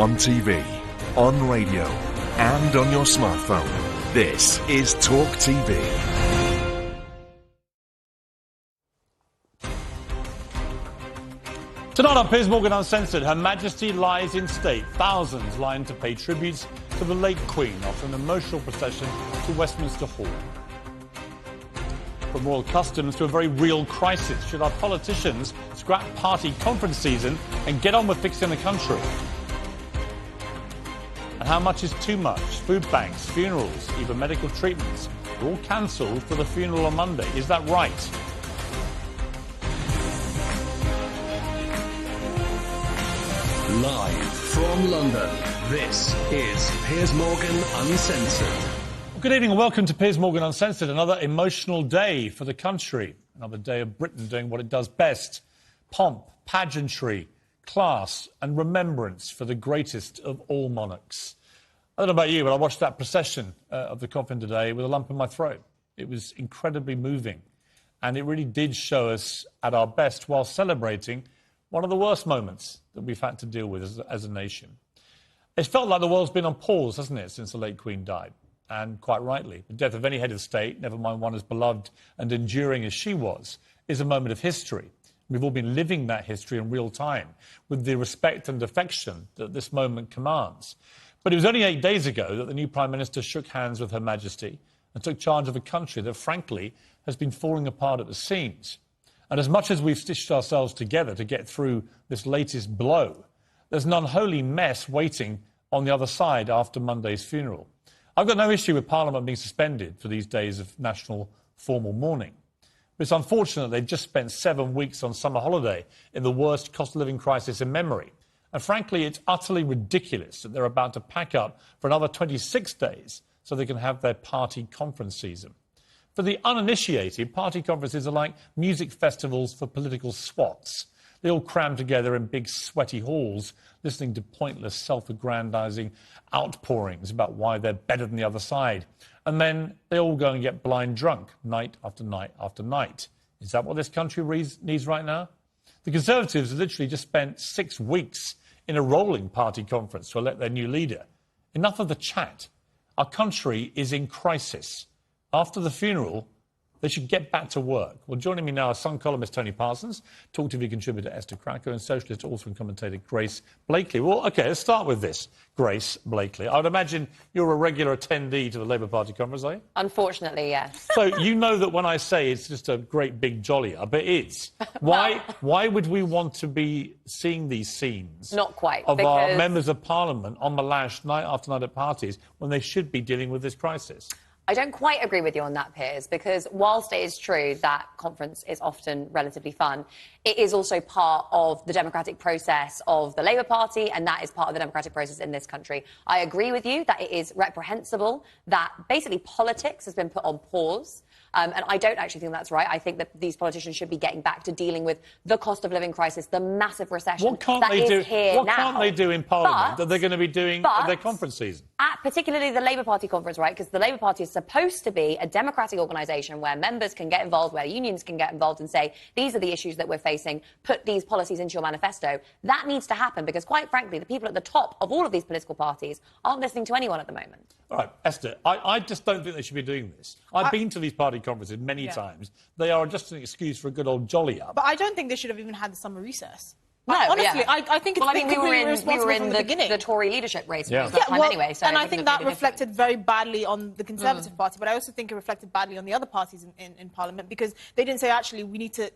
On TV, on radio, and on your smartphone. This is Talk TV. Tonight on Piers Morgan Uncensored, Her Majesty lies in state. Thousands line to pay tributes to the late Queen after an emotional procession to Westminster Hall. From royal customs to a very real crisis. Should our politicians scrap party conference season and get on with fixing the country? And how much is too much? Food banks, funerals, even medical treatments are all cancelled for the funeral on Monday. Is that right? Live from London, this is Piers Morgan Uncensored. Good evening and welcome to Piers Morgan Uncensored. Another emotional day for the country. Another day of Britain doing what it does best. Pomp, pageantry, class and remembrance for the greatest of all monarchs. I don't know about you, but I watched that procession of the coffin today with a lump in my throat. It was incredibly moving. And it really did show us at our best while celebrating one of the worst moments that we've had to deal with as a nation. It's felt like the world's been on pause, hasn't it, since the late Queen died? And quite rightly. The death of any head of state, never mind one as beloved and enduring as she was, is a moment of history. We've all been living that history in real time with the respect and affection that this moment commands. But it was only 8 days ago that the new Prime Minister shook hands with Her Majesty and took charge of a country that, frankly, has been falling apart at the seams. And as much as we've stitched ourselves together to get through this latest blow, there's an unholy mess waiting on the other side after Monday's funeral. I've got no issue with Parliament being suspended for these days of national formal mourning. But it's unfortunate they've just spent 7 weeks on summer holiday in the worst cost of living crisis in memory. And frankly, it's utterly ridiculous that they're about to pack up for another 26 days so they can have their party conference season. For the uninitiated, party conferences are like music festivals for political swats. They all cram together in big sweaty halls, listening to pointless self-aggrandising outpourings about why they're better than the other side. And then they all go and get blind drunk, night after night after night. Is that what this country needs right now? The Conservatives have literally just spent 6 weeks in a rolling party conference to elect their new leader. Enough of the chat. Our country is in crisis. After the funeral, they should get back to work. Well, joining me now is Sun columnist Tony Parsons, Talk TV contributor Esther Cracker, and socialist author and commentator Grace Blakely. Well, OK, let's start with this. Grace Blakely. I would imagine you're a regular attendee to the Labour Party conference, are you? Unfortunately, yes. So you know that when I say it's just a great big jolly up, it is. Why would we want to be seeing these scenes? Not quite. Of our members of Parliament on the lash night after night at parties when they should be dealing with this crisis? I don't quite agree with you on that, Piers, because whilst it is true that conference is often relatively fun, it is also part of the democratic process of the Labour Party, and that is part of the democratic process in this country. I agree with you that it is reprehensible that basically politics has been put on pause. And I don't actually think that's right. I think that these politicians should be getting back to dealing with the cost of living crisis, the massive recession that is here now. What can't they do in Parliament that they're going to be doing at their conference season? At particularly the Labour Party conference, right? Because the Labour Party is supposed to be a democratic organisation where members can get involved, where unions can get involved and say, these are the issues that we're facing, put these policies into your manifesto. That needs to happen because, quite frankly, the people at the top of all of these political parties aren't listening to anyone at the moment. All right, Esther, I just don't think they should be doing this. I've been to these party conferences many times. They are just an excuse for a good old jolly up. But I don't think they should have even had the summer recess. No, honestly, I think it's been completely irresponsible from the beginning. The Tory leadership race anyway. So and I think that reflected very badly on the Conservative Party, but I also think it reflected badly on the other parties in Parliament because they didn't say, actually, we need to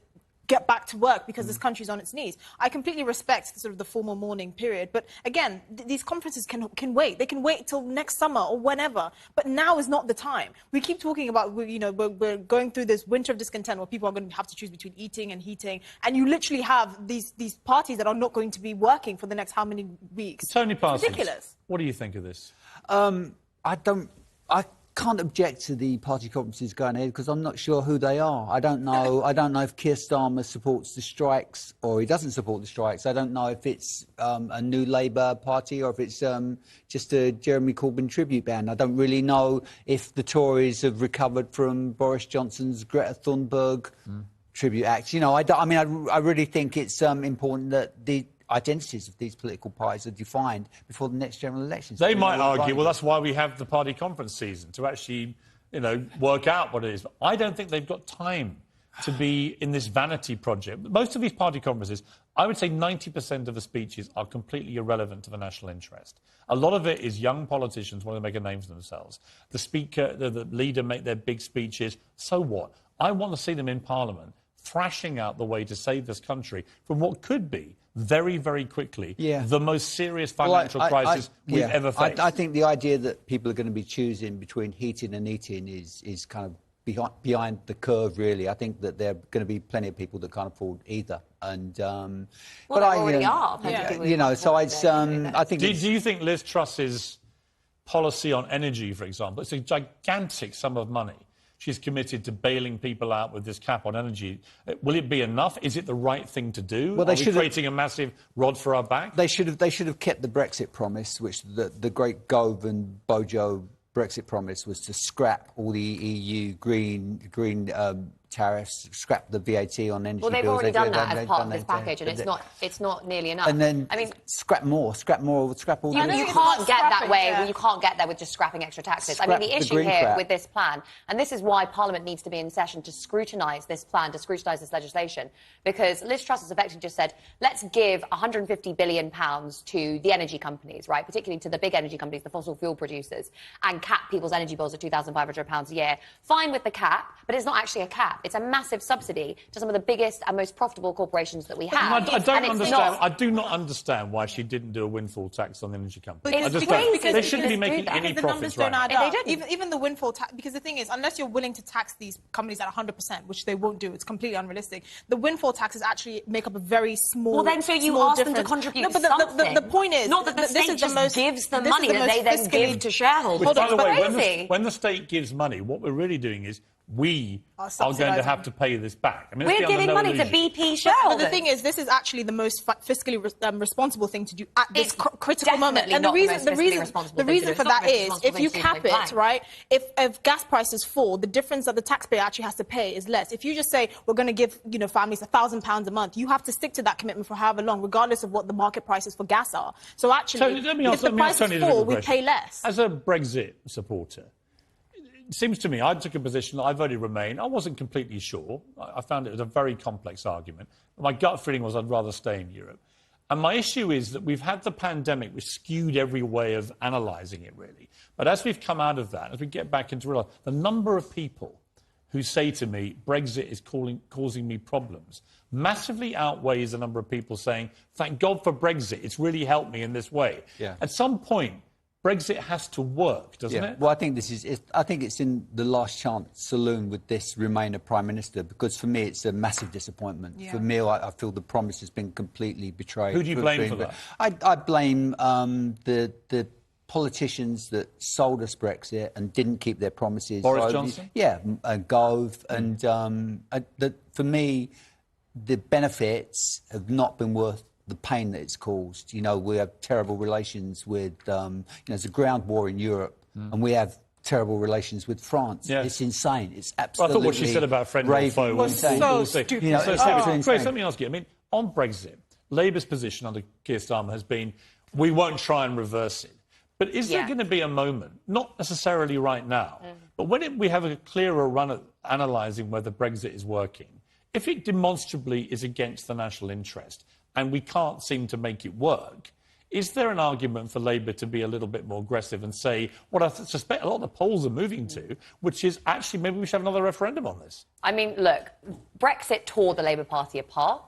get back to work because this country's on its knees. I completely respect sort of the formal mourning period, but again, these conferences can wait. They can wait till next summer or whenever, but now is not the time. We keep talking about, we're going through this winter of discontent where people are going to have to choose between eating and heating, and you literally have these parties that are not going to be working for the next how many weeks? Tony Parsons, ridiculous. What do you think of this? I can't object to the party conferences going ahead because I'm not sure who they are. I don't know. I don't know if Keir Starmer supports the strikes or he doesn't support the strikes. I don't know if it's a new Labour Party or if it's just a Jeremy Corbyn tribute band. I don't really know if the Tories have recovered from Boris Johnson's Greta Thunberg tribute act. I really think it's important that identities of these political parties are defined before the next general elections. They might argue, well, that's why we have the party conference season, to actually, work out what it is. But I don't think they've got time to be in this vanity project. Most of these party conferences, I would say 90% of the speeches are completely irrelevant to the national interest. A lot of it is young politicians wanting to make a name for themselves. The speaker, the leader make their big speeches. So what? I want to see them in Parliament thrashing out the way to save this country from what could be very, very quickly the most serious financial crisis we've ever faced. I think the idea that people are going to be choosing between heating and eating is kind of behind the curve, really. I think that there are going to be plenty of people that can't afford either. And well, but there already are. So I think. Do you think Liz Truss's policy on energy, for example, it's a gigantic sum of money she's committed to bailing people out with this cap on energy? Will it be enough? Is it the right thing to do? Well, are we creating a massive rod for our back? They should have kept the Brexit promise, which the great Gove and Bojo Brexit promise was to scrap all the EU green tariffs, scrap the VAT on energy bills. Well, they've already done that as part of this package, and it's not nearly enough. And then, scrap more, scrap all. You can't get that way. Yeah. You can't get there with just scrapping extra taxes. The issue here with this plan, and this is why Parliament needs to be in session to scrutinise this plan, to scrutinise this legislation, because Liz Truss has effectively just said, let's give £150 billion to the energy companies, right, particularly to the big energy companies, the fossil fuel producers, and cap people's energy bills at £2,500 a year. Fine with the cap, but it's not actually a cap. It's a massive subsidy to some of the biggest and most profitable corporations that we have. I do not understand why she didn't do a windfall tax on the energy companies. They shouldn't be making any profits right now. Even the windfall tax, because the thing is, unless you're willing to tax these companies at 100%, which they won't do, it's completely unrealistic. The windfall taxes actually make up a very small. Well, then so you ask them to contribute something. The point is, not that the state just gives the money that they then give to shareholders. By the way, when the state gives money, what we're really doing is we are going to have to pay this back. We're giving money to BP shareholders. But the thing is, this is actually the most fiscally responsible thing to do at this critical moment. And the reason for that is, if you cap it, right, if gas prices fall, the difference that the taxpayer actually has to pay is less. If you just say, we're going to give families £1,000 a month, you have to stick to that commitment for however long, regardless of what the market prices for gas are. So actually, if the prices fall, we pay less. As a Brexit supporter, it seems to me, I took a position that I voted Remain. I wasn't completely sure. I found it was a very complex argument. My gut feeling was I'd rather stay in Europe. And my issue is that we've had the pandemic, which skewed every way of analysing it, really. But as we've come out of that, as we get back into real life, the number of people who say to me, Brexit is causing me problems, massively outweighs the number of people saying, thank God for Brexit, it's really helped me in this way. Yeah. At some point, Brexit has to work, doesn't it? Well, I think it's in the last chance saloon with this Remainer Prime Minister, because for me it's a massive disappointment. Yeah. For me, I feel the promise has been completely betrayed. Who do you blame for that? I blame the politicians that sold us Brexit and didn't keep their promises. Boris Johnson? Yeah, Gove. And for me, the benefits have not been worth the pain that it's caused. We have terrible relations with, there's a ground war in Europe, and we have terrible relations with France. Yeah. It's insane. It's absolutely. I thought what she said about friend or foe was so stupid. Grace, let me ask you. On Brexit, Labour's position under Keir Starmer has been, we won't try and reverse it. But is there going to be a moment, not necessarily right now, but when we have a clearer run at analysing whether Brexit is working, if it demonstrably is against the national interest, and we can't seem to make it work, is there an argument for Labour to be a little bit more aggressive and say what I suspect a lot of the polls are moving to, which is actually maybe we should have another referendum on this? Look, Brexit tore the Labour Party apart.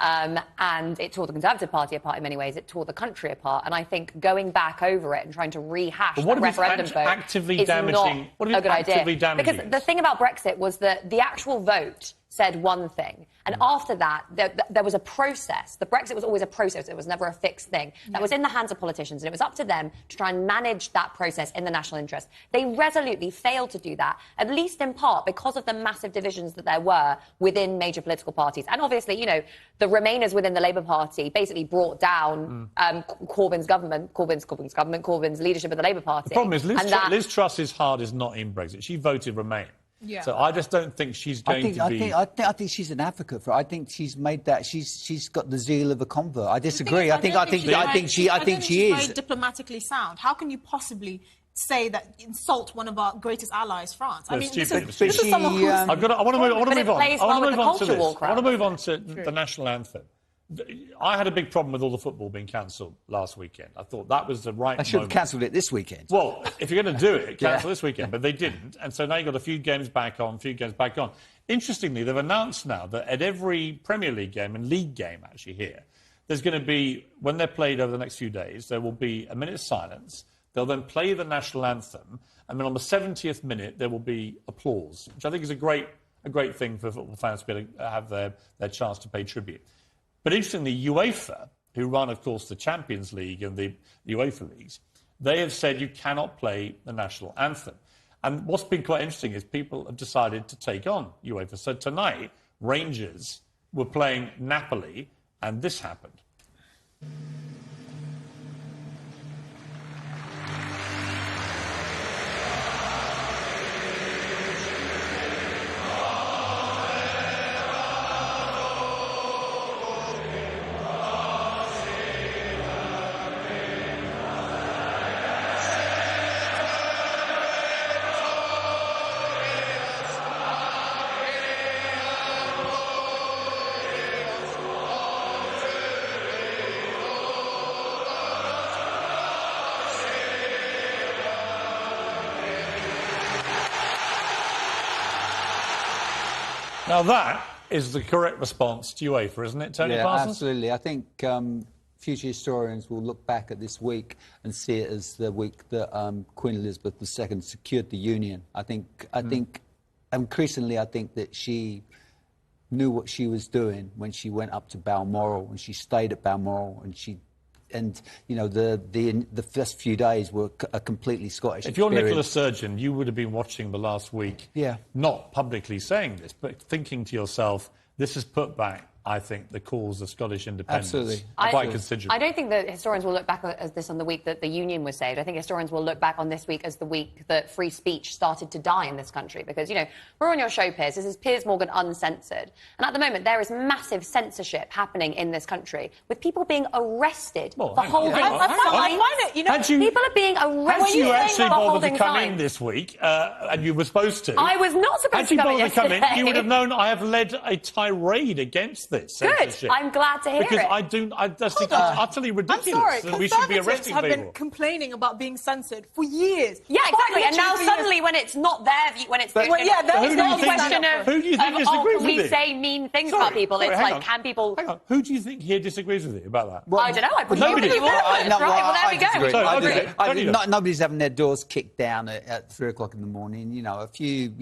And it tore the Conservative Party apart in many ways. It tore the country apart. And I think going back over it and trying to rehash that referendum vote is not a good idea. Because the thing about Brexit was that the actual vote said one thing. And after that, there was a process. The Brexit was always a process. It was never a fixed thing. That was in the hands of politicians, and it was up to them to try and manage that process in the national interest. They resolutely failed to do that, at least in part because of the massive divisions that there were within major political parties. And obviously, the Remainers within the Labour Party basically brought down Corbyn's government, Corbyn's leadership of the Labour Party. The problem is Liz Truss's heart is not in Brexit. She voted Remain. Yeah. So I just don't think she's going to be... I think she's an advocate for it. I think she's made that... She's got the zeal of a convert. I disagree. I think she is. Very diplomatically sound. How can you possibly say that insult one of our greatest allies, France? I mean, this is someone who's... I want to move on. I want to move on to True. the national anthem. I had a big problem with all the football being cancelled last weekend. I thought that was the right I should have moment. cancelled it this weekend. Well, if you're going to do it, cancel this weekend. But they didn't. And so now you've got a few games back on, Interestingly, they've announced now that at every Premier League game and league game, actually, here, there's going to be, when they're played over the next few days, there will be a minute's silence. They'll then play the national anthem. And then on the 70th minute, there will be applause, which I think is a great thing for football fans to be able to have their chance to pay tribute. But interestingly, UEFA, who run, of course, the Champions League and the UEFA leagues, they have said you cannot play the national anthem. And what's been quite interesting is people have decided to take on UEFA. So tonight, Rangers were playing Napoli, and this happened. Now that is the correct response to UEFA, isn't it, Tony Parsons? Absolutely. I think future historians will look back at this week and see it as the week that Queen Elizabeth II secured the Union. I think increasingly, I think that she knew what she was doing when she went up to Balmoral, and she stayed at Balmoral, and you know, the first few days were a completely Scottish If you're experience. Nicola Sturgeon, you would have been watching the last week, not publicly saying this, but thinking to yourself, this has put back, I think, the cause of Scottish independence quite considerably. I don't think that historians will look back at this on the week that the Union was saved. I think historians will look back on this week as the week that free speech started to die in this country. Because, you know, we're on your show, Piers. This is Piers Morgan Uncensored. And at the moment, there is massive censorship happening in this country, with people being arrested for holding signs. People are being arrested. Had you actually for bothered holding to come signs. in this week, and you were supposed to... I was not supposed to come in yesterday. Had you bothered to come in, you would have known I have led a tirade against this censorship. I'm glad to hear because it. I just think it's utterly ridiculous that we should be arresting have people. Been complaining about being censored for years. Yeah, exactly. And now suddenly, when it's not their view, when it's not a question of, who do you think disagrees with we you? say mean things about people. It's like, can people? Hang on. Who do you think here disagrees with you about that? I don't know. I presume nobody. you would. Right. Well, there we go. Nobody's having their doors kicked down at 3 o'clock in the morning. You know, a few,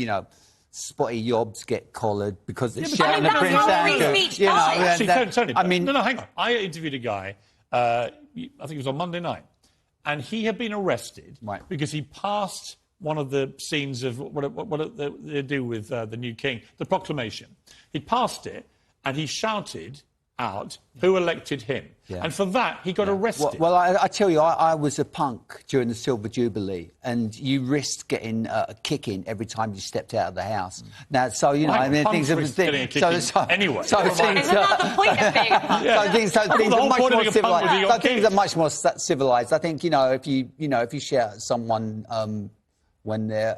spotty yobs get collared because they're shouting at Prince Andrew. Tony, no, hang on. I interviewed a guy, I think it was on Monday night, and he had been arrested because he passed one of the scenes of what they do with the new king, the proclamation. He passed it, and he shouted out who elected him. Yeah. And for that, he got arrested. Well, I tell you, I was a punk during the Silver Jubilee, and you risked getting a kick-in every time you stepped out of the house. Now, so, things are... Anyway. Isn't that the point of being a punk? Things are much more civilised. I think, if you shout at someone when they're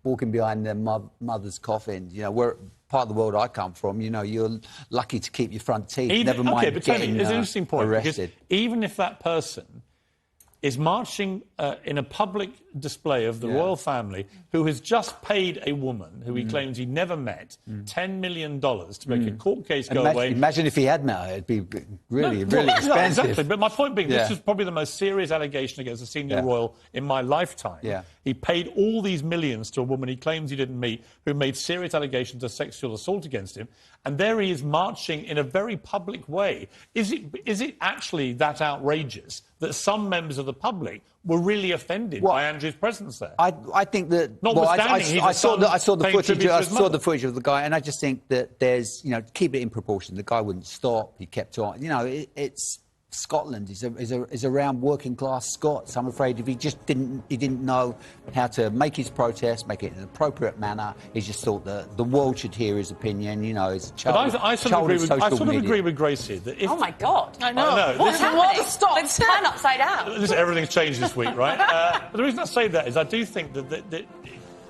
walking behind their mother's coffin, where... part of the world I come from, you're lucky to keep your front teeth. Never mind but getting Tony, it's an interesting point, arrested. Because even if that person is marching in a public display of the royal family, who has just paid a woman who he claims he never met $10 million to make a court case go away. Imagine if he had met her, it'd be really expensive. No, exactly. But my point being, this is probably the most serious allegation against a senior royal in my lifetime. Yeah. He paid all these millions to a woman he claims he didn't meet, who made serious allegations of sexual assault against him, and there he is marching in a very public way. Is it actually that outrageous that some members of the public were really offended by Andrew's presence there? I think that... I saw the footage of the guy, and I just think that there's, keep it in proportion. The guy wouldn't stop. He kept on. Scotland is around working class Scots. I'm afraid if he didn't know how to make his protest, make it in an appropriate manner. He just thought that the world should hear his opinion. You know, it's child. But I sort of agree with Grace here. That if, oh my God! I know. What's happening? It's turned upside down. Listen, everything's changed this week, right? But the reason I say that is I do think that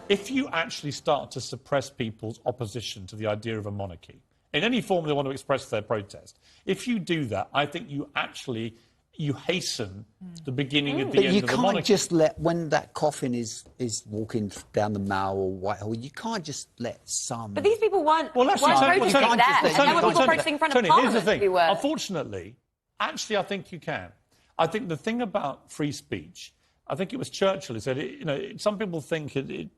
if you actually start to suppress people's opposition to the idea of a monarchy, in any form they want to express their protest, if you do that, I think you hasten the beginning of the end of the monarchy. But you can't just let, when that coffin is walking down the Mall or Whitehall, you can't just let some... But these people weren't protesting Tony, there. There were people protesting in front of Parliament. Here's the thing. Unfortunately, actually, I think you can. I think the thing about free speech, I think it was Churchill who said, some people think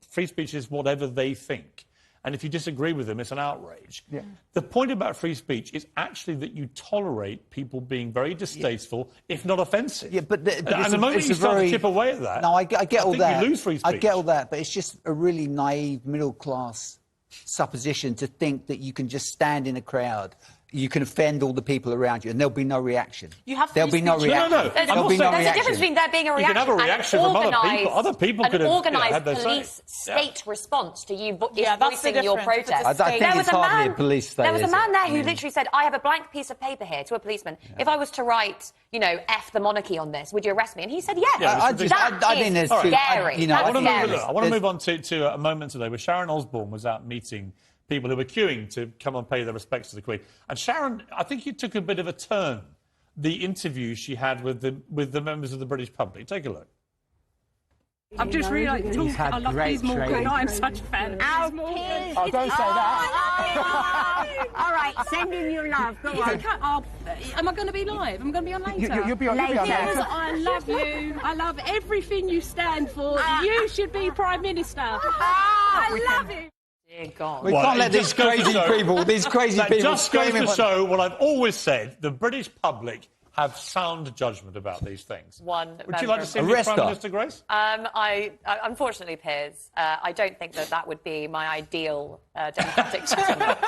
free speech is whatever they think. And if you disagree with them, it's an outrage. Yeah. The point about free speech is actually that you tolerate people being very distasteful, if not offensive. Yeah, but the moment you start to chip away at that, no, I get all that. You lose free speech. I get all that, but it's just a really naive middle-class supposition to think that you can just stand in a crowd. You can offend all the people around you, and there'll be no reaction. There'll be no reaction. There's a difference between there being a reaction, you can have a reaction and from other people. Other people could have organised police state response to you voicing your protest. I think it's hardly a police state. There was a man there who literally said, "I have a blank piece of paper here," to a policeman. Yeah. If I was to write, F the monarchy on this, would you arrest me? And he said, "Yes." Yeah, I think that's scary. I want to move on to a moment today where Sharon Osbourne was out meeting people who were queuing to come and pay their respects to the Queen. And Sharon, I think you took a bit of a turn, the interview she had with the members of the British public. Take a look. I've just realised, I love Piers Morgan. I'm such a fan of Piers Morgan. Oh, don't say that. All right, send him your love. Go on. Am I going to be live? Am I going to be on later? You'll be on later. I love you. I love everything you stand for. You should be Prime Minister. I love it. Dear God. We can't let these crazy people just goes to show what I've always said. The British public have sound judgment about these things. Would you like to see me Prime Minister, Grace? Unfortunately, Piers, I don't think that would be my ideal democratic settlement.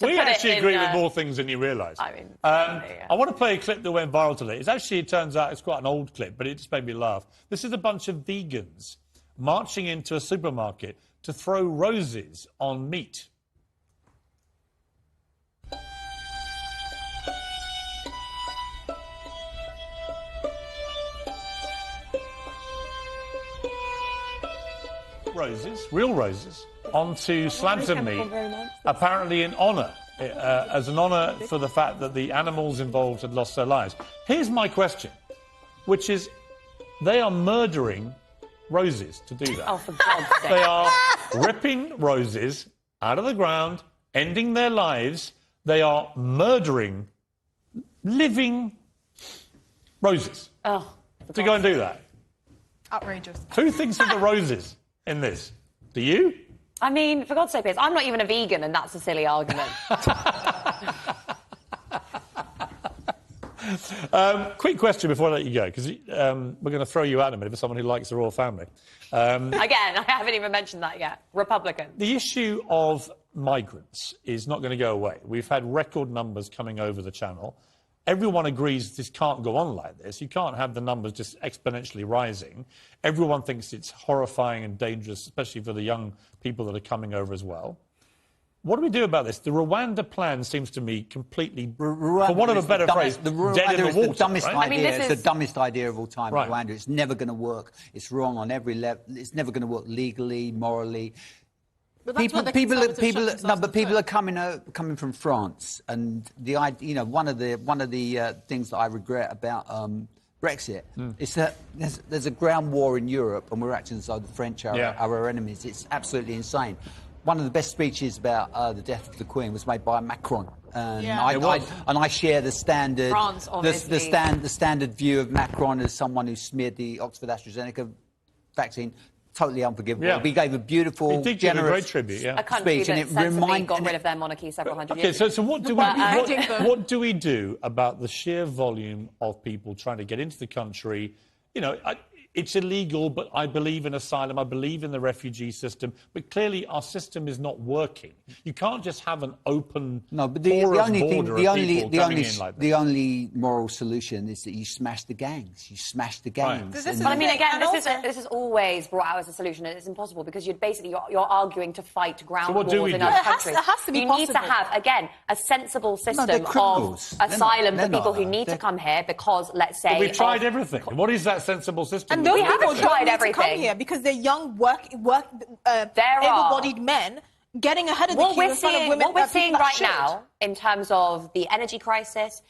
We actually agree with more things than you realise. I mean, I want to play a clip that went viral today. It turns out it's quite an old clip, but it just made me laugh. This is a bunch of vegans marching into a supermarket to throw roses on meat. Roses, real roses, onto slabs of meat, apparently in honour, as an honour for the fact that the animals involved had lost their lives. Here's my question, which is, they are murdering roses to do that. Oh, for God's sake. They are ripping roses out of the ground, ending their lives. They are murdering living roses to go and do that. Outrageous. Who thinks of the roses in this? Do you? I mean, for God's sake, Piers, I'm not even a vegan, and that's a silly argument. Quick question before I let you go, because we're going to throw you out in a minute for someone who likes the royal family. Again, I haven't even mentioned that yet. Republican. The issue of migrants is not going to go away. We've had record numbers coming over the channel. Everyone agrees this can't go on like this. You can't have the numbers just exponentially rising. Everyone thinks it's horrifying and dangerous, especially for the young people that are coming over as well. What do we do about this? The Rwanda plan seems to me completely, for want of a better phrase, dead in the water. The dumbest idea. I mean, it's the dumbest idea of all time. Right. Rwanda. It's never going to work. It's wrong on every level. It's never going to work legally, morally. But people are coming from France, and one of the things that I regret about Brexit is that there's a ground war in Europe, and we're acting as though the French are our enemies. It's absolutely insane. One of the best speeches about the death of the Queen was made by Macron, and I share the standard France, the standard view of Macron as someone who smeared the Oxford AstraZeneca vaccine. Totally unforgivable. Yeah. We gave a beautiful, generous great tribute, a country speech, that sensibly got rid of their monarchy several hundred years ago. Okay, so what do we do about the sheer volume of people trying to get into the country? it's illegal, but I believe in asylum, I believe in the refugee system, but clearly our system is not working. You can't just have an open, but porous border of people coming in like the this. only moral solution is that you smash the gangs. You smash the gangs. Right. But I mean, again, this is always brought out as a solution, and it's impossible because you're arguing to fight ground wars in other countries. It has to be you possible. need to have, again, a sensible system of asylum for people who need to come here because, let's say... But we've tried everything. What is that sensible system? And those we people haven't tried don't need everything. to come here because they're young, able-bodied men getting ahead of the queue in front of women. What we're seeing right now, in terms of the energy crisis,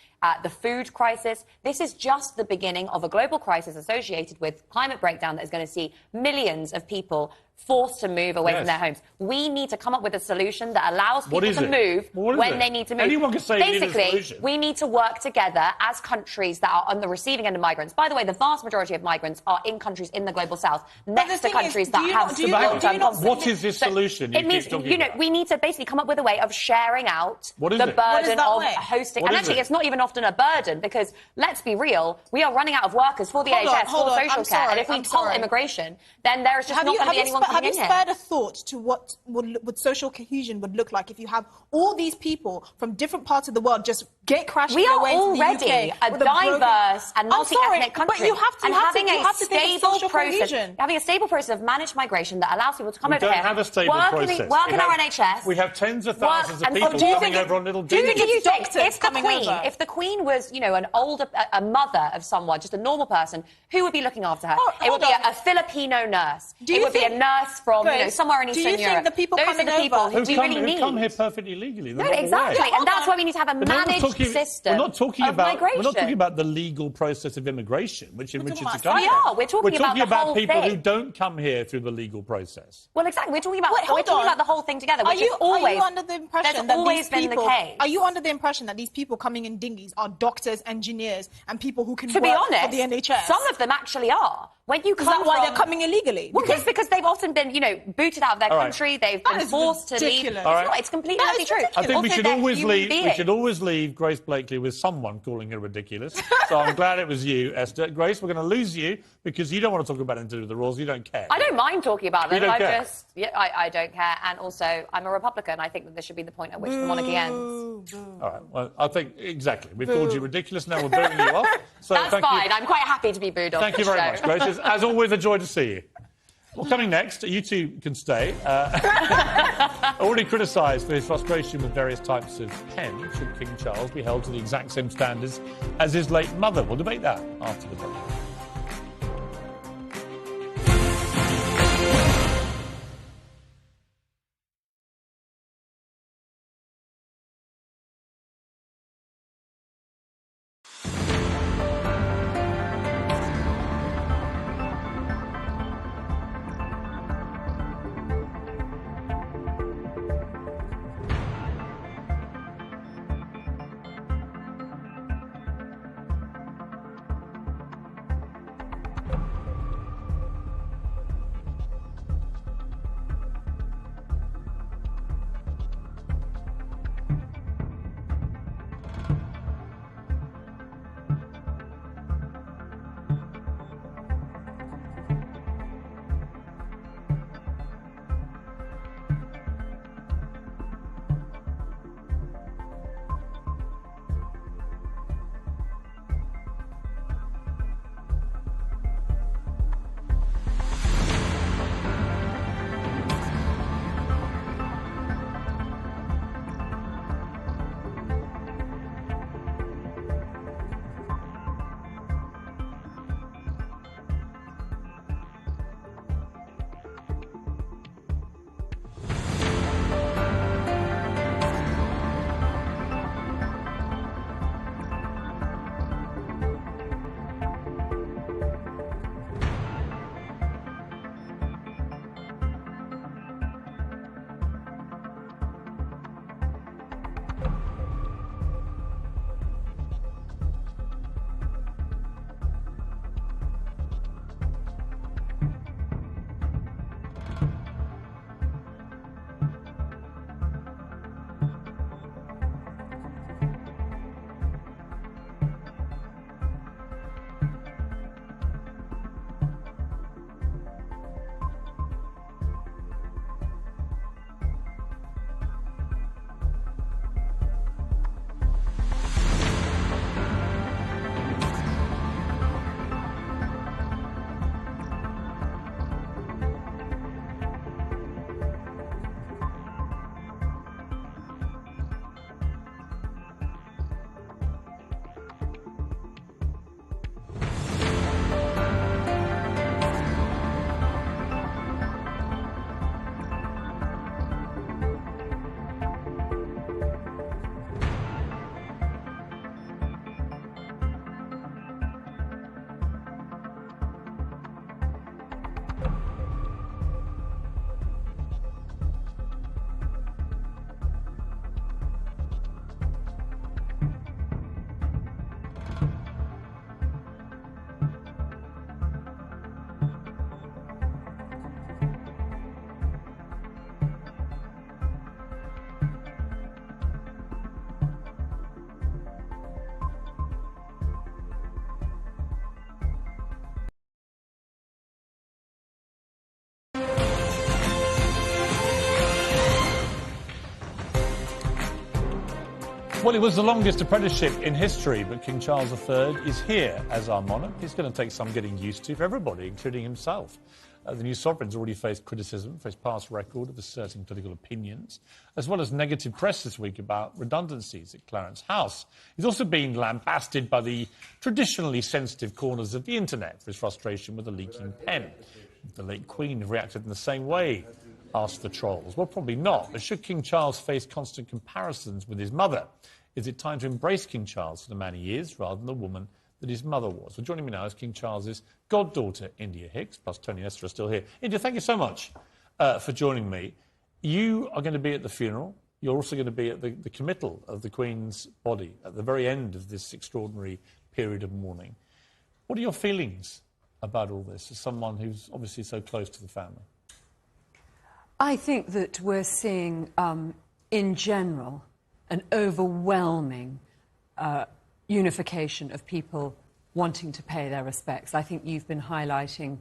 the food crisis, this is just the beginning of a global crisis associated with climate breakdown that is going to see millions of people forced to move away from their homes. We need to come up with a solution that allows people to move when they need to move. Anyone can say basically, we need to work together as countries that are on the receiving end of migrants. By the way, the vast majority of migrants are in countries in the global south, next to countries that have long-term conflict. What is this solution? It means, we need to basically come up with a way of sharing out the burden of hosting. And actually, it's not even often a burden because, let's be real, we are running out of workers for the NHS, for social care. And if we halt immigration, then there is just not going to be anyone coming in here. Have you spared a thought to what social cohesion would look like if you have all these people from different parts of the world just gate crashing their way to the UK? We are already a diverse and multi-ethnic country. But you have to having a stable process of managed migration that allows people to come over here. We don't have a stable process. Work in our NHS. We have tens of thousands of people coming over on little dinghies. If the Queen was, a mother of someone, just a normal person, who would be looking after her? It would be a Filipino nurse. It would be a nurse from somewhere in Eastern Europe. Do you think the people coming over who we really need come here perfectly legally? No, exactly, and that's why we need to have a managed system. We're not talking about migration. We're not talking about the legal process of immigration, which is to come. We are. We're talking about people who don't come here through the legal process. Well, exactly. We're talking about the whole thing together. Which is always, are you under the impression that always been the case? Are you under the impression that these people coming in dinghies are doctors, engineers, and people who can work for the NHS? Some of them actually are. When you come is that why they're coming illegally? Well, yes, because they've often been, booted out of their country. They've been forced to leave. It's completely true. I think we should always leave. We should always leave Grace Blakely with someone calling her ridiculous. So I'm glad it was you, Esther. Grace, we're going to lose you because you don't want to talk about anything to do with the rules. You don't care. I don't mind talking about them. I don't care. And also, I'm a Republican. I think that this should be the point at which the monarchy ends. All right. Well, I think exactly. We've called you ridiculous. Now we're booting you off. So that's fine. I'm quite happy to be booed off. Thank you very much, Grace. As always, a joy to see you. Well, coming next, you two can stay. Already criticised for his frustration with various types of pen, should King Charles be held to the exact same standards as his late mother? We'll debate that after the break. Well, it was the longest apprenticeship in history, but King Charles III is here as our monarch. It's going to take some getting used to for everybody, including himself. The new sovereign's already faced criticism for his past record of asserting political opinions, as well as negative press this week about redundancies at Clarence House. He's also been lambasted by the traditionally sensitive corners of the internet for his frustration with the leaking pen. The late Queen have reacted in the same way, asked the trolls. Well, probably not, but should King Charles face constant comparisons with his mother? Is it time to embrace King Charles for the man he is, rather than the woman that his mother was? Well, joining me now is King Charles's goddaughter, India Hicks, plus Tony Nestor are still here. India, thank you so much for joining me. You are going to be at the funeral. You're also going to be at the committal of the Queen's body at the very end of this extraordinary period of mourning. What are your feelings about all this as someone who's obviously so close to the family? I think that we're seeing, in general, an overwhelming unification of people wanting to pay their respects. I think you've been highlighting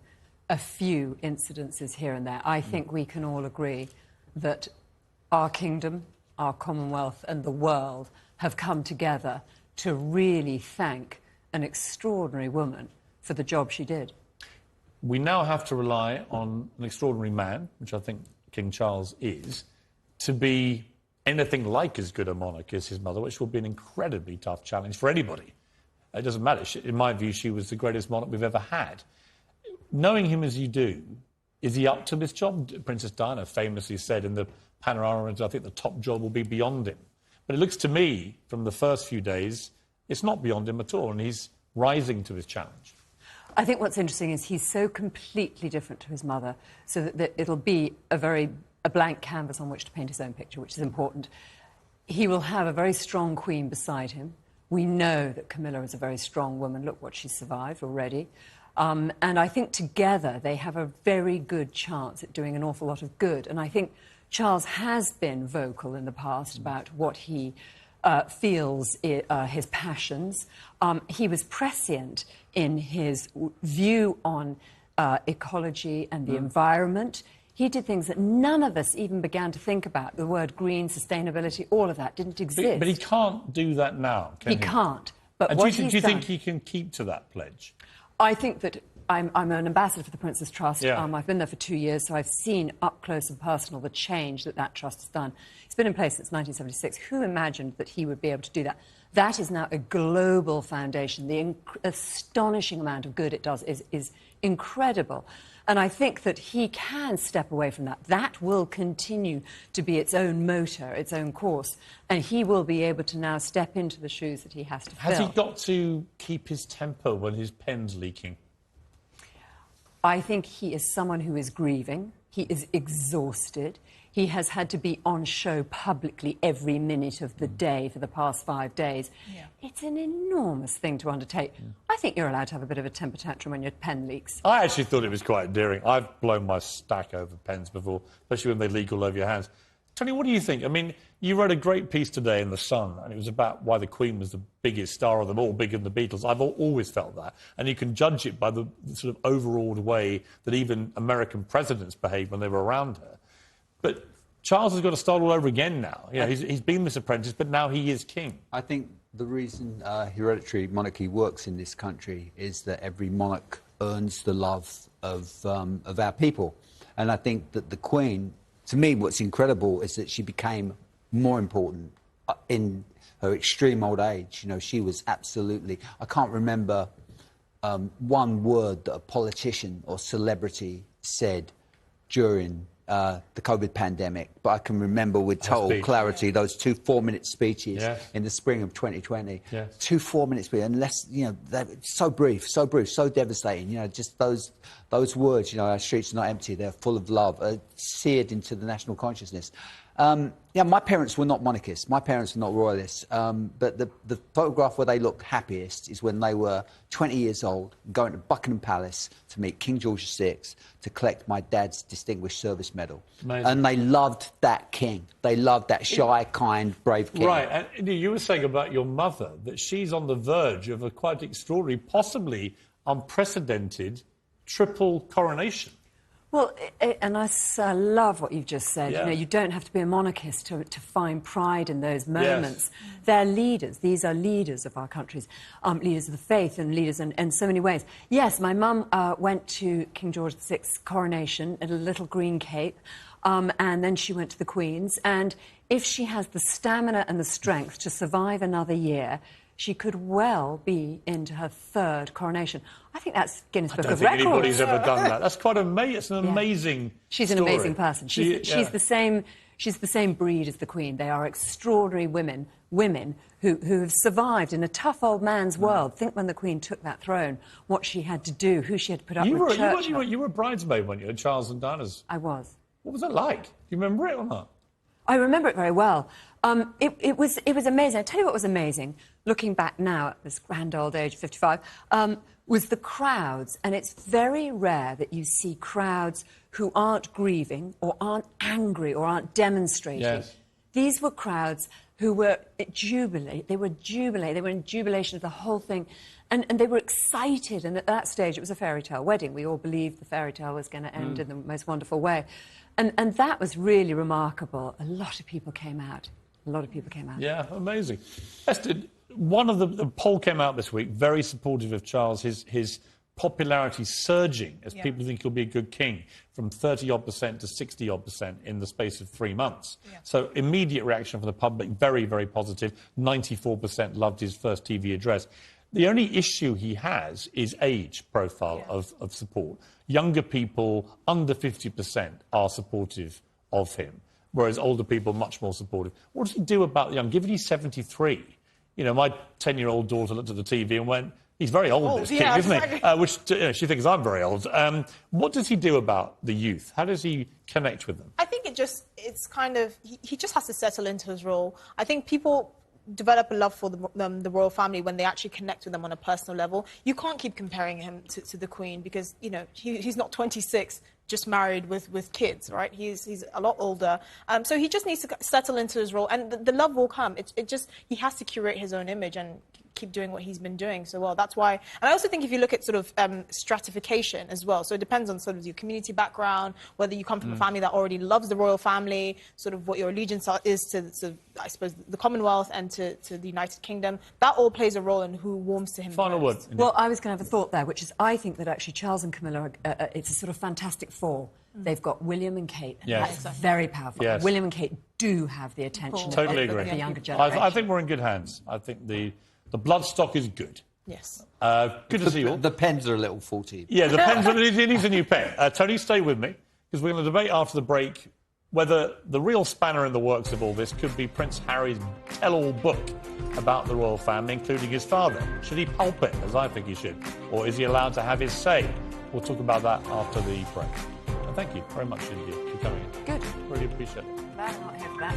a few incidences here and there. I think we can all agree that our kingdom, our Commonwealth and the world have come together to really thank an extraordinary woman for the job she did. We now have to rely on an extraordinary man, which I think King Charles is, to be anything like as good a monarch as his mother, which will be an incredibly tough challenge for anybody. It doesn't matter. In my view, she was the greatest monarch we've ever had. Knowing him as you do, is he up to this job? Princess Diana famously said in the panorama, I think the top job will be beyond him. But it looks to me, from the first few days, it's not beyond him at all, and he's rising to his challenge. I think what's interesting is he's so completely different to his mother, so that it'll be a blank canvas on which to paint his own picture, which is important. He will have a very strong queen beside him. We know that Camilla is a very strong woman. Look what she's survived already. And I think together they have a very good chance at doing an awful lot of good. And I think Charles has been vocal in the past about what he feels, his passions. He was prescient in his view on ecology and the environment. He did things that none of us even began to think about. The word green, sustainability, all of that didn't exist. But he can't do that now, can he? He can't. But and what do you think he can keep to that pledge? I think that I'm an ambassador for the Prince's Trust. Yeah. I've been there for 2 years, so I've seen up close and personal the change that trust has done. It's been in place since 1976. Who imagined that he would be able to do that? That is now a global foundation. The astonishing amount of good it does is incredible. And I think that he can step away from that. That will continue to be its own motor, its own course. And he will be able to now step into the shoes that he has to fill. Has he got to keep his temper when his pen's leaking? I think he is someone who is grieving. He is exhausted. He has had to be on show publicly every minute of the day for the past 5 days. Yeah. It's an enormous thing to undertake. Yeah. I think you're allowed to have a bit of a temper tantrum when your pen leaks. I actually thought it was quite endearing. I've blown my stack over pens before, especially when they leak all over your hands. Tony, what do you think? I mean, you wrote a great piece today in The Sun, and it was about why the Queen was the biggest star of them all, bigger than the Beatles. I've always felt that. And you can judge it by the sort of overawed way that even American presidents behaved when they were around her. But Charles has got to start all over again now. You know, he's been this apprentice, but now he is king. I think the reason hereditary monarchy works in this country is that every monarch earns the love of our people. And I think that the Queen, to me, what's incredible is that she became more important in her extreme old age. You know, she was absolutely... I can't remember one word that a politician or celebrity said during the COVID pandemic, but I can remember with total clarity those 2 4-minute speeches in the spring of 2020. Yes. 2 4-minute speeches, unless, you know, they're so brief, so devastating. You know, just those words, you know, our streets are not empty, they're full of love, seared into the national consciousness. Yeah, my parents were not monarchists. My parents were not royalists. But the photograph where they looked happiest is when they were 20 years old, going to Buckingham Palace to meet King George VI to collect my dad's Distinguished Service Medal. Amazing. And they loved that king. They loved that shy, kind, brave king. Right. And you were saying about your mother that she's on the verge of a quite extraordinary, possibly unprecedented triple coronation. Well, and I love what you've just said. Yeah. You know, you don't have to be a monarchist to find pride in those moments. Yes. They're leaders. These are leaders of our countries, leaders of the faith and leaders in so many ways. Yes, my mum went to King George VI's coronation at a little green cape, and then she went to the Queen's. And if she has the stamina and the strength to survive another year, she could well be into her 3rd coronation. I think that's Guinness Book of Records. I don't think anybody's ever done that. That's quite amazing. It's an amazing She's story. an amazing person. She's the same breed as the Queen. They are extraordinary women who have survived in a tough old man's world. Think when the Queen took that throne, what she had to do, who she had to put up with Churchill. You were a bridesmaid, weren't you, at Charles and Diana's? I was. What was that like? Do you remember it or not? I remember it very well. It was amazing. I tell you what was amazing, looking back now at this grand old age of 55, was the crowds. And it's very rare that you see crowds who aren't grieving or aren't angry or aren't demonstrating. Yes. These were crowds who were at jubilee. They were in jubilation of the whole thing. And they were excited. And at that stage, it was a fairy tale wedding. We all believed the fairy tale was going to end in the most wonderful way. And that was really remarkable. A lot of people came out. Yeah, amazing. Esther, one of the poll came out this week, very supportive of Charles, his popularity surging as people think he'll be a good king, from 30-odd% to 60-odd% in the space of 3 months. Yeah. So immediate reaction from the public, very, very positive. 94% loved his first TV address. The only issue he has is age profile of support. Younger people, under 50%, are supportive of him, whereas older people are much more supportive. What does he do about the young? Given he's 73, you know, my 10-year-old daughter looked at the TV and went, he's very old, this king, isn't he? Which she thinks I'm very old. What does he do about the youth? How does he connect with them? I think it's kind of, he just has to settle into his role. I think people develop a love for the royal family when they actually connect with them on a personal level. You can't keep comparing him to the Queen because, you know, he's not 26, just married with kids, right? He's a lot older. So he just needs to settle into his role, and the love will come. He has to curate his own image and keep doing what he's been doing so well. That's why. And I also think if you look at sort of stratification as well, so it depends on sort of your community background, whether you come from a family that already loves the royal family, sort of what your allegiance is to I suppose, the Commonwealth and to the United Kingdom. That all plays a role in who warms to him. Final word. Well, I was going to have a thought there, which is I think that actually Charles and Camilla, it's a sort of fantastic four. They've got William and Kate. Yes. That's very powerful. Yes. William and Kate do have the attention of the younger generation. I think we're in good hands. I think the bloodstock is good. Yes. Good to see you all. The pens are a little faulty. Yeah, the pens. It needs a new pen. Tony, stay with me, because we're going to debate after the break whether the real spanner in the works of all this could be Prince Harry's tell-all book about the royal family, including his father. Should he pulp it, as I think he should? Or is he allowed to have his say? We'll talk about that after the break. And thank you very much indeed for coming in. Good. Really appreciate it. Glad I'm not here for that.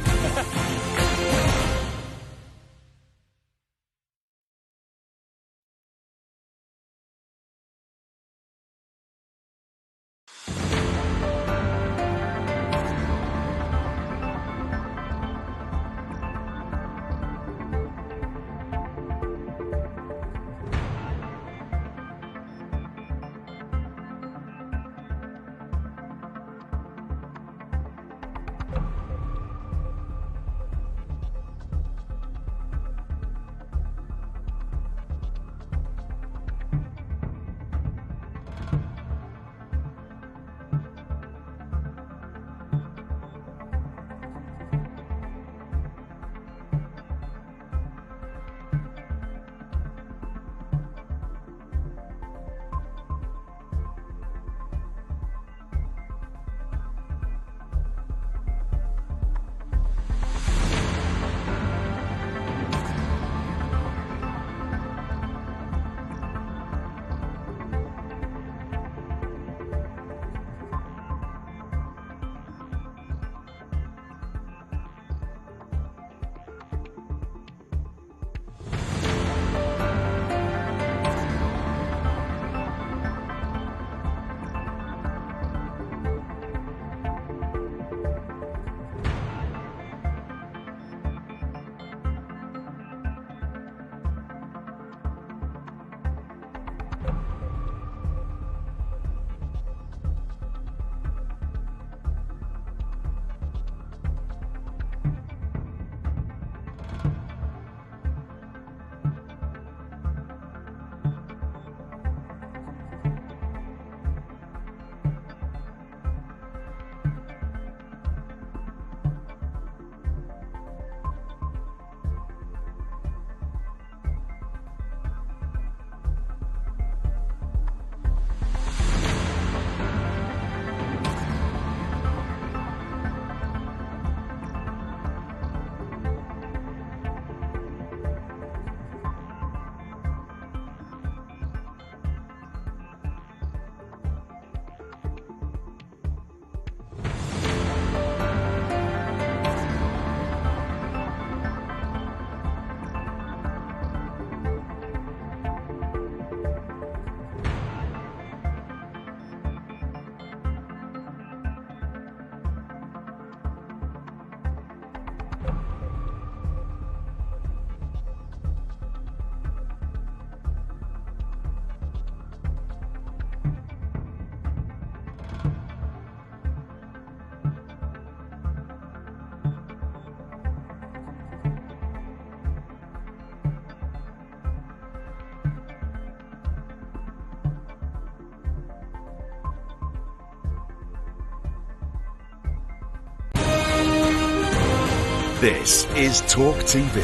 This is Talk TV.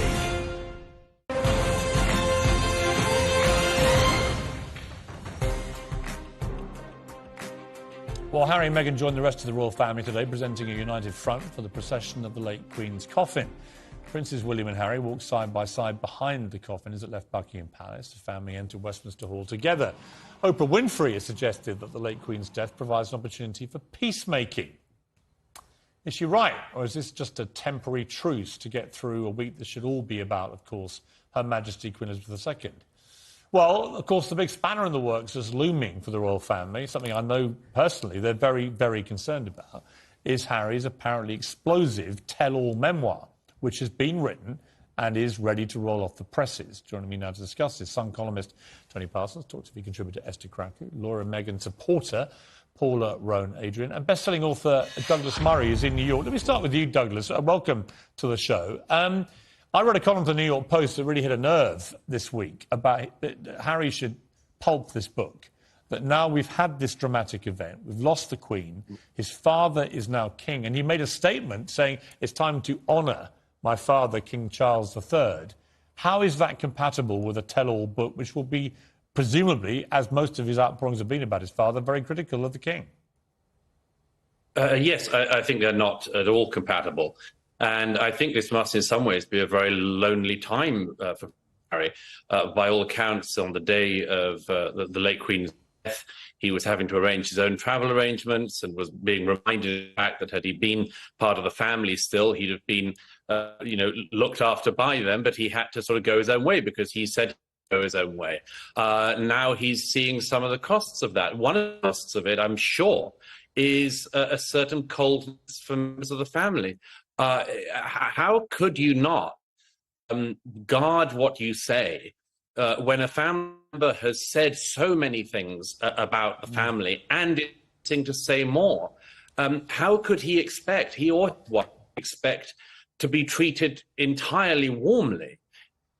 Well, Harry and Meghan joined the rest of the royal family today, presenting a united front for the procession of the late Queen's coffin. Princes William and Harry walked side by side behind the coffin as it left Buckingham Palace. The family entered Westminster Hall together. Oprah Winfrey has suggested that the late Queen's death provides an opportunity for peacemaking. Is she right, or is this just a temporary truce to get through a week that should all be about, of course, Her Majesty Queen Elizabeth II? Well, of course, the big spanner in the works is looming for the royal family, something I know personally they're very, very concerned about, is Harry's apparently explosive tell-all memoir, which has been written and is ready to roll off the presses. Joining me now to discuss this, Sun columnist Tony Parsons, Talk TV contributor Esther Krakow, Laura Meghan supporter Paula Roan Adrian, and best-selling author Douglas Murray is in New York. Let me start with you, Douglas. Welcome to the show. I read a column to the New York Post that really hit a nerve this week about that Harry should pulp this book, that now we've had this dramatic event, we've lost the Queen, his father is now king, and he made a statement saying it's time to honour my father, King Charles III. How is that compatible with a tell-all book which will be, presumably, as most of his outpourings have been about his father, very critical of the king? Yes, I think they're not at all compatible. And I think this must in some ways be a very lonely time for Harry. By all accounts, on the day of the late Queen's death, he was having to arrange his own travel arrangements and was being reminded of the fact that had he been part of the family still, he'd have been, looked after by them, but he had to sort of go his own way because he said he'd go his own way. Now he's seeing some of the costs of that. One of the costs of it, I'm sure, is a certain coldness for members of the family. How could you not guard what you say when a family member has said so many things about the family and is wanting to say more? How could he expect to be treated entirely warmly?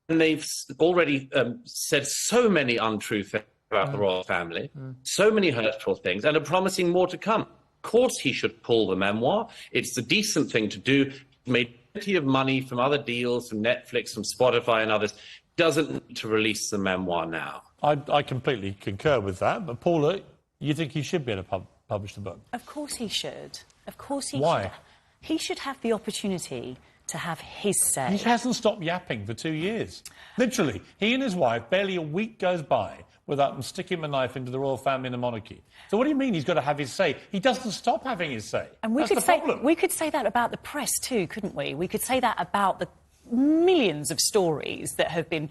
And they've already said so many untrue things about the royal family, so many hurtful things, and are promising more to come. Of course he should pull the memoir. It's the decent thing to do. He made plenty of money from other deals, from Netflix, from Spotify and others. Doesn't need to release the memoir now. I completely concur with that. But Paula, you think he should be able to publish the book? Of course he should. Of course he should. Why? He should have the opportunity to have his say. He hasn't stopped yapping for 2 years. Literally. He and his wife, barely a week goes by without them sticking a knife into the royal family and the monarchy. So what do you mean he's got to have his say? He doesn't stop having his say. And That's the problem. we could say that about the press too, couldn't we? We could say that about the millions of stories that have been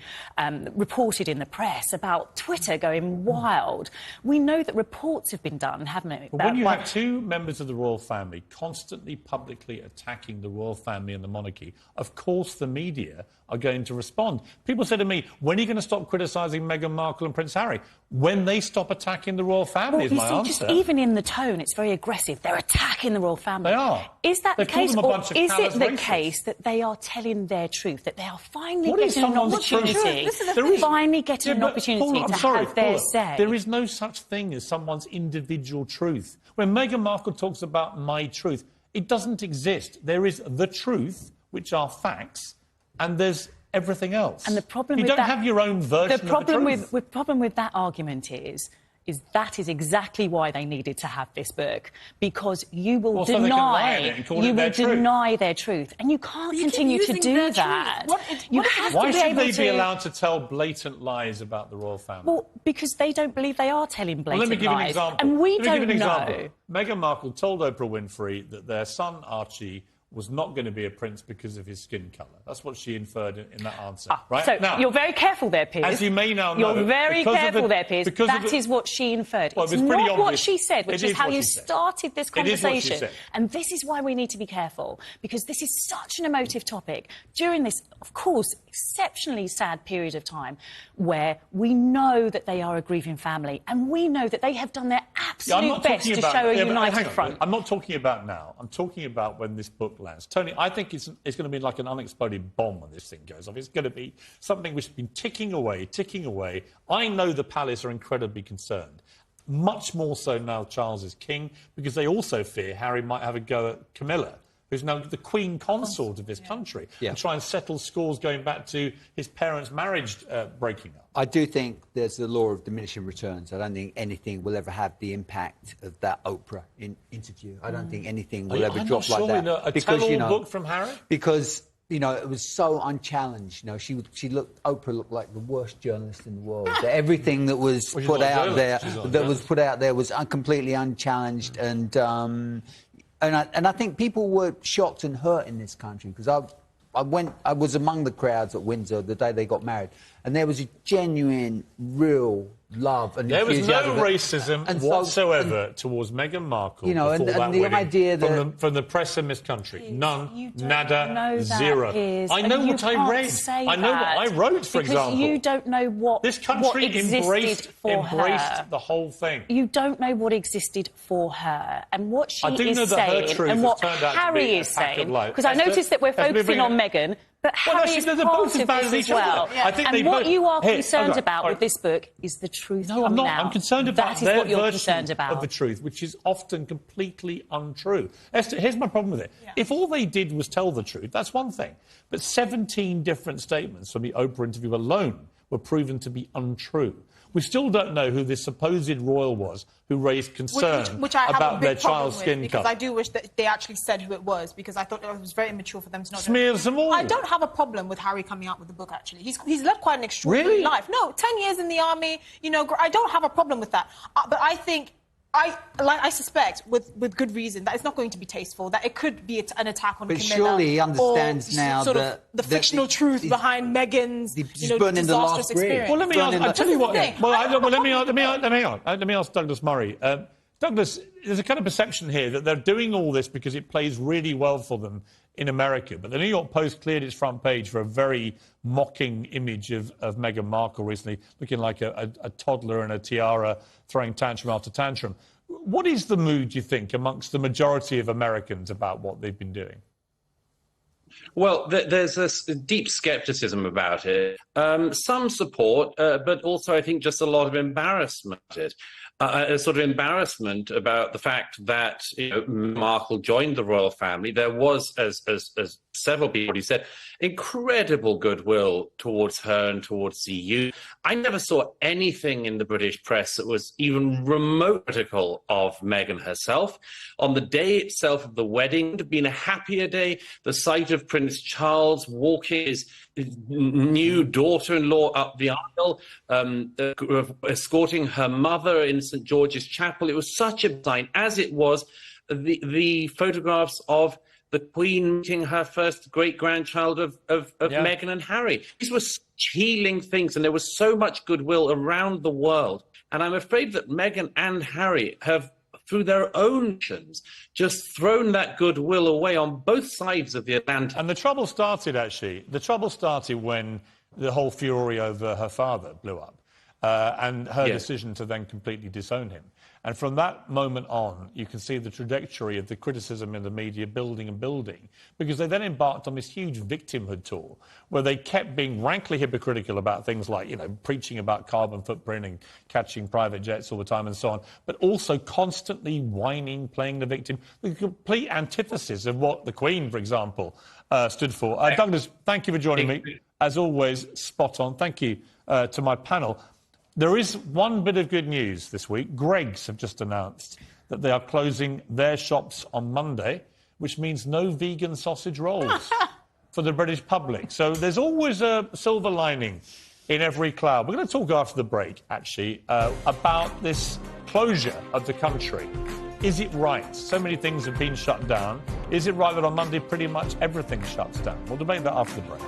reported in the press about Twitter going wild. We know that reports have been done, haven't they? But when you have two members of the royal family constantly publicly attacking the royal family and the monarchy, of course the media are going to respond. People say to me, when are you going to stop criticising Meghan Markle and Prince Harry? When they stop attacking the royal family, is my answer. Just even in the tone, it's very aggressive. They're attacking the royal family. They are. Is that the case, or is it the racists. case that they are telling their truth, that they are finally What getting an opportunity, Paula, to have their say? There is no such thing as someone's individual truth. When Meghan Markle talks about my truth, it doesn't exist. There is the truth, which are facts, and there's everything else. And the problem you with don't that, have your own version of the truth. The problem with that argument is that is exactly why they needed to have this book, because you will deny their truth, and you can't continue to do that. Why should they be allowed to tell blatant lies about the royal family? Well, because they don't believe they are telling blatant let me give you an lies, example. and we let me give you an don't example. know. Meghan Markle told Oprah Winfrey that their son Archie was not going to be a prince because of his skin colour. That's what she inferred in that answer. Right? So now, you're very careful there, Piers. As you may now know... You're very careful there, Piers. That is what she inferred. Well, it's not obvious. what she said, which is how you started this conversation. It is what she said. And this is why we need to be careful, because this is such an emotive topic during this, of course, exceptionally sad period of time where we know that they are a grieving family and we know that they have done their absolute best to show a united front. I'm not talking about now. I'm talking about when this book lands. Tony, I think it's going to be like an unexploded bomb when this thing goes off. It's going to be something which has been ticking away. I know the palace are incredibly concerned. Much more so now Charles is king, because they also fear Harry might have a go at Camilla. who's now the Queen Consort of this country, and try and settle scores going back to his parents' marriage breaking up. I do think there's the law of diminishing returns. I don't think anything will ever have the impact of that Oprah interview. I don't think anything will ever drop like that. A tell-all book from Harry? Because, you know, it was so unchallenged. You know, Oprah looked like the worst journalist in the world. Everything that was put out there was completely unchallenged, and I think people were shocked and hurt in this country, because I was among the crowds at Windsor the day they got married, and there was a genuine, real love and there was enthusiasm. no racism whatsoever towards Meghan Markle. You know, and the idea that from the press in this country, Piers, none, don't nada, know that, zero. Piers, I know what I read. I know what I wrote, for example. Because you don't know what this country embraced the whole thing. You don't know what existed for her, and what she is saying, and what Harry is saying. Because I noticed that we're focusing on Meghan. But Harry is part of this as well. And what you are concerned about with this book is the truth coming out. No, I'm not. I'm concerned about that is what you're concerned about. Of the truth, which is often completely untrue. Esther, here's my problem with it. If all they did was tell the truth, that's one thing. But 17 different statements from the Oprah interview alone were proven to be untrue. We still don't know who this supposed royal was who raised concern about their child's skin colour. Because I do wish that they actually said who it was, because I thought it was very immature for them to not smear them all. I don't have a problem with Harry coming out with the book, actually. He's led quite an extraordinary life. No, 10 years in the army, you know, I don't have a problem with that. But I think... I suspect, with good reason, that it's not going to be tasteful, that it could be an attack on Camilla. But surely he understands now the fictional truth behind Meghan's disastrous experience. Well, let me ask... I'll tell you what... Let me ask Douglas Murray. Douglas, there's a kind of perception here that they're doing all this because it plays really well for them in America. But the New York Post cleared its front page for a very mocking image of Meghan Markle recently, looking like a toddler in a tiara, throwing tantrum after tantrum. What is the mood, you think, amongst the majority of Americans about what they've been doing? Well, there's a deep scepticism about it. Some support, but also I think just a lot of embarrassment at it. A sort of embarrassment about the fact that Markle joined the royal family. There was, as several people already said, incredible goodwill towards her and towards the EU. I never saw anything in the British press that was even remote critical of Meghan herself. On the day itself of the wedding, it would have been a happier day. The sight of Prince Charles walking his new daughter-in-law up the aisle, escorting her mother in St. George's Chapel. It was such a sign, as it was the photographs of the Queen meeting her first great-grandchild of Meghan and Harry. These were such healing things, and there was so much goodwill around the world. And I'm afraid that Meghan and Harry have, through their own actions, just thrown that goodwill away on both sides of the Atlantic. And the trouble started, actually. The trouble started when the whole fury over her father blew up, and her decision to then completely disown him. And from that moment on, you can see the trajectory of the criticism in the media building and building, because they then embarked on this huge victimhood tour where they kept being rankly hypocritical about things like, preaching about carbon footprint and catching private jets all the time and so on, but also constantly whining, playing the victim, the complete antithesis of what the Queen, for example, stood for. Douglas, thank you for joining me. As always, spot on. Thank you to my panel. There is one bit of good news this week. Greggs have just announced that they are closing their shops on Monday, which means no vegan sausage rolls for the British public. So there's always a silver lining in every cloud. We're going to talk after the break, actually, about this closure of the country. Is it right? So many things have been shut down. Is it right that on Monday pretty much everything shuts down? We'll debate that after the break.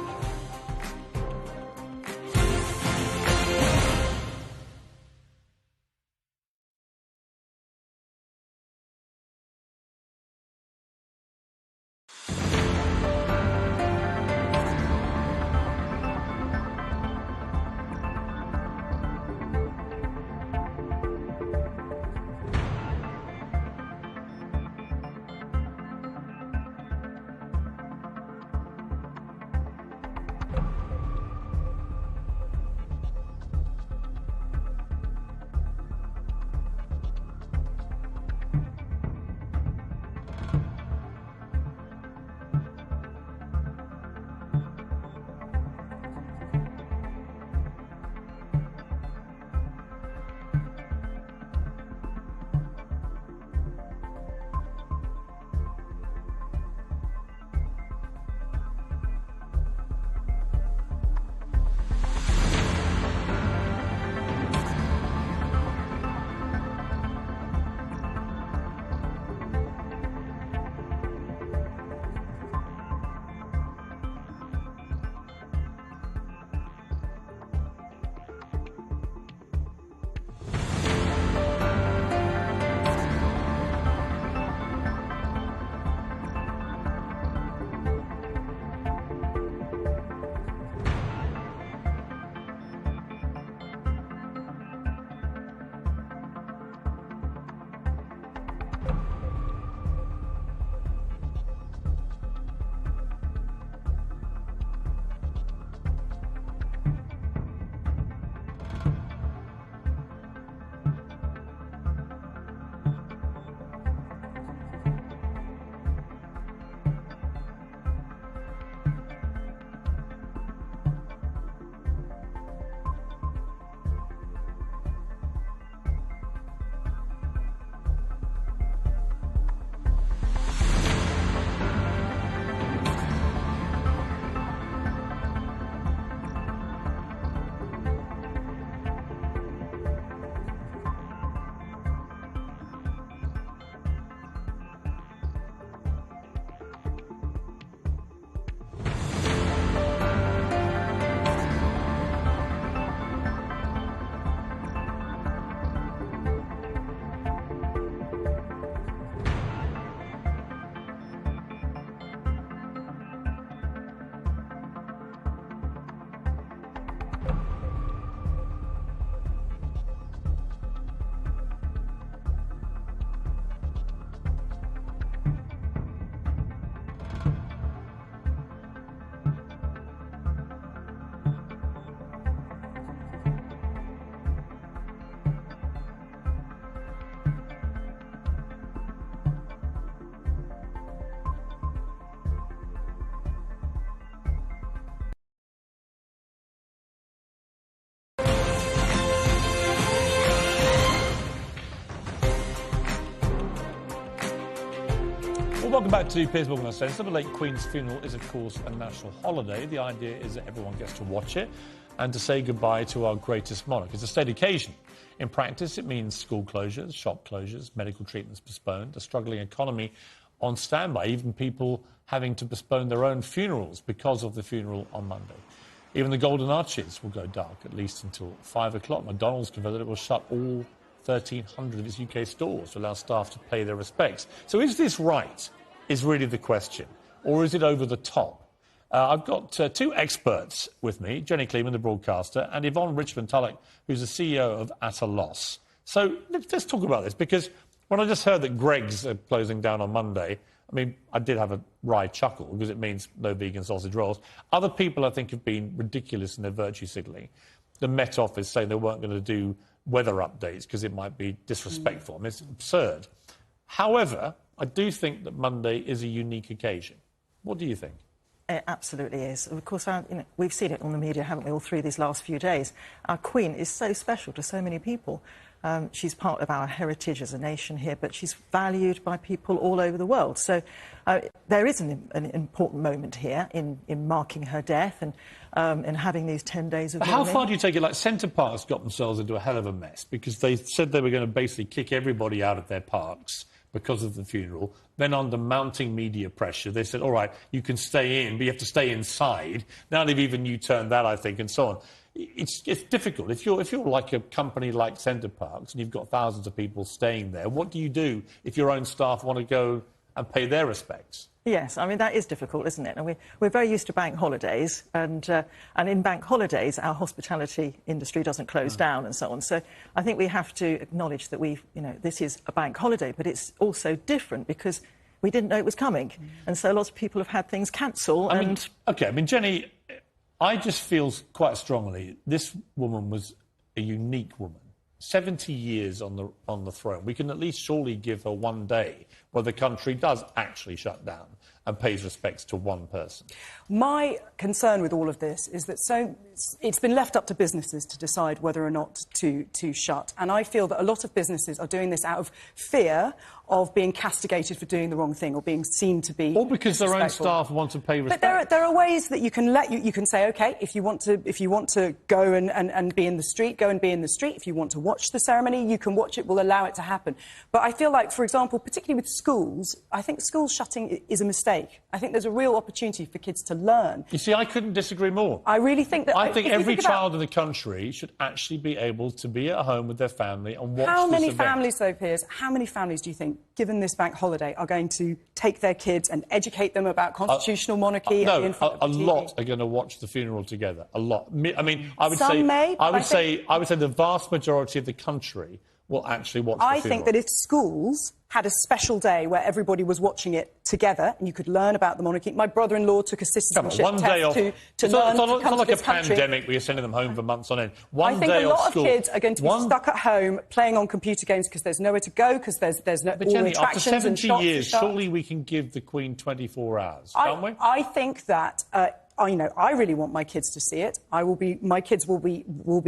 Well, welcome back to Piers Morgan Uncensored. The late Queen's funeral is, of course, a national holiday. The idea is that everyone gets to watch it and to say goodbye to our greatest monarch. It's a state occasion. In practice, it means school closures, shop closures, medical treatments postponed, a struggling economy on standby, even people having to postpone their own funerals because of the funeral on Monday. Even the Golden Arches will go dark, at least until 5 o'clock. McDonald's confirmed that it will shut all 1,300 of its UK stores to allow staff to pay their respects. So is this right, is really the question, or is it over the top? I've got two experts with me, Jenny Kleeman, the broadcaster, and Yvonne Richmond-Tulloch, who's the CEO of At a Loss. So let's talk about this, because when I just heard that Greggs are closing down on Monday, I mean, I did have a wry chuckle, because it means no vegan sausage rolls. Other people, I think, have been ridiculous in their virtue signalling. The Met Office saying they weren't going to do weather updates because it might be disrespectful. I mean, it's absurd. However, I do think that Monday is a unique occasion. What do you think? It absolutely is. Of course, we've seen it on the media, haven't we, all through these last few days. Our Queen is so special to so many people. She's part of our heritage as a nation here, but she's valued by people all over the world. So there is an important moment here in marking her death and having these 10 days of mourning. How far do you take it? Like, Centre Parks got themselves into a hell of a mess because they said they were going to basically kick everybody out of their parks because of the funeral. Then under mounting media pressure, they said, all right, you can stay in, but you have to stay inside. Now they've even U-turned that, I think, and so on. It's difficult. If you're like a company like Centre Parks and you've got thousands of people staying there, what do you do if your own staff want to go and pay their respects? Yes, I mean, that is difficult, isn't it? And we're very used to bank holidays, and in bank holidays, our hospitality industry doesn't close down and so on. So I think we have to acknowledge that this is a bank holiday, but it's also different because we didn't know it was coming. And so lots of people have had things cancel. I mean, Jenny, I just feel quite strongly this woman was a unique woman. 70 years on the throne. We can at least surely give her one day where the country does actually shut down and pays respects to one person. My concern with all of this is that it's been left up to businesses to decide whether or not to shut. And I feel that a lot of businesses are doing this out of fear of being castigated for doing the wrong thing or being seen to be or because their own staff want to pay respect. But there are ways that you can you can say, OK, if you want to go and be in the street, go and be in the street. If you want to watch the ceremony, you can watch it. We'll allow it to happen. But I feel like, for example, particularly with schools, I think schools shutting is a mistake. I think there's a real opportunity for kids to learn. You see, I couldn't disagree more. I really think that... I think every child in the country should actually be able to be at home with their family and watch How many this event. families, though, Piers, how many families do you think, given this bank holiday, are going to take their kids and educate them about constitutional monarchy? No, and a lot are going to watch the funeral together. A lot. I mean, I would Some say... may, I would say the vast majority of the country will actually watch the funeral. I think that if schools had a special day where everybody was watching it together and you could learn about the monarchy. My brother-in-law took a citizenship test to learn to come It's not like to this a country. pandemic where you're sending them home for months on end. I think a lot of kids are going to be stuck at home playing on computer games because there's nowhere to go, because there's no But all Jenny, the after attractions 70 and shops years, and surely we can give the Queen 24 hours, can't we? I think that... I really want my kids to see it. My kids will be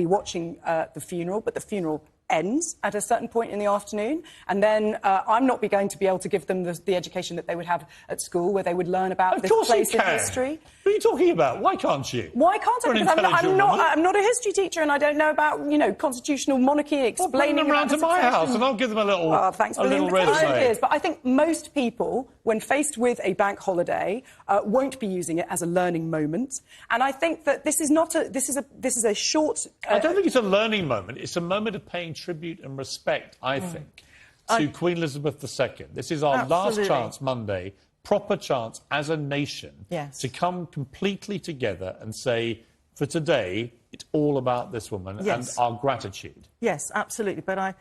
watching the funeral, but the funeral ends at a certain point in the afternoon, and then I'm not going to be able to give them the education that they would have at school, where they would learn about this place in history. What are you talking about? Why can't you? Why can't I? Because I'm not a history teacher, and I don't know about constitutional monarchy, explaining. Bring them round to my house, and I'll give them a little. Thanks for the invitation. But I think most people, when faced with a bank holiday, won't be using it as a learning moment. And I think that this is not a. This is a short. I don't think it's a learning moment. It's a moment of paying tribute and respect, I think, to Queen Elizabeth II. This is our last chance Monday, proper chance as a nation, to come completely together and say, for today, it's all about this woman and our gratitude. Yes, absolutely. But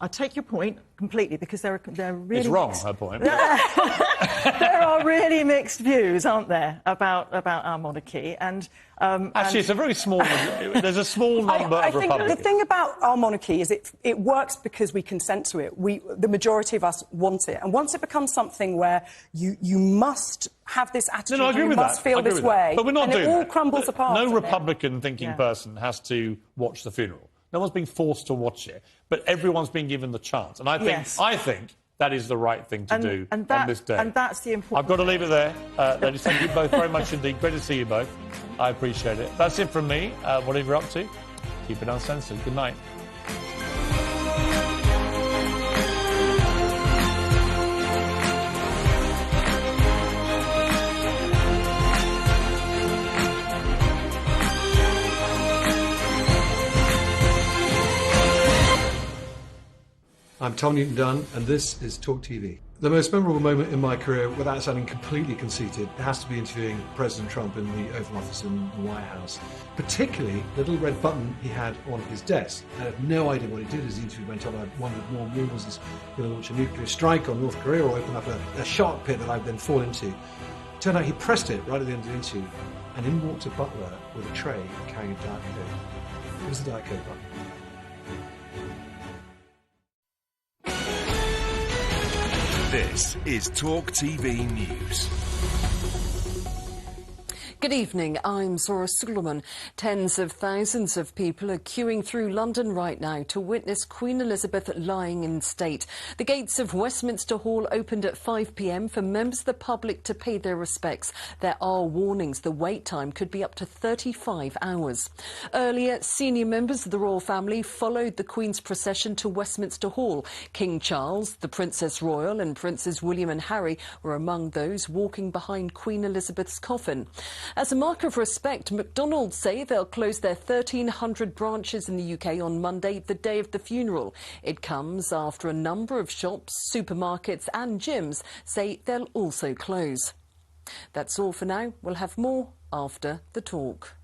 I take your point completely, because they're really... It's wrong, her point. There are really mixed views, aren't there, about our monarchy, and... Actually, it's a very small... there's a small number of Republicans. I think the thing about our monarchy is it works because we consent to it. The majority of us want it. And once it becomes something where you must have this attitude, you must feel this way, but we're not doing it all that. crumbles apart. No Republican-thinking person has to watch the funeral. No one's being forced to watch it, but everyone's being given the chance. And I think that is the right thing to do on this day. And that's the important I've got to leave it there. Ladies, thank you both very much indeed. Great to see you both. I appreciate it. That's it from me. Whatever you're up to, keep it uncensored. Good night. I'm Tom Newton-Dunn, and this is Talk TV. The most memorable moment in my career, without sounding completely conceited, has to be interviewing President Trump in the Oval Office in the White House. Particularly, the little red button he had on his desk. I had no idea what he did as the interview went on. I wondered more and more, was he going to launch a nuclear strike on North Korea or open up a shark pit that I'd then fall into? Turned out he pressed it right at the end of the interview, and in walked a butler with a tray carrying a Diet Coke. It was the Diet Coke button. This is Talk TV News. Good evening, I'm Zora Suleiman. Tens of thousands of people are queuing through London right now to witness Queen Elizabeth lying in state. The gates of Westminster Hall opened at 5 p.m. for members of the public to pay their respects. There are warnings the wait time could be up to 35 hours. Earlier, senior members of the royal family followed the Queen's procession to Westminster Hall. King Charles, the Princess Royal and Princes William and Harry were among those walking behind Queen Elizabeth's coffin. As a mark of respect, McDonald's say they'll close their 1,300 branches in the UK on Monday, the day of the funeral. It comes after a number of shops, supermarkets and gyms say they'll also close. That's all for now. We'll have more after the talk.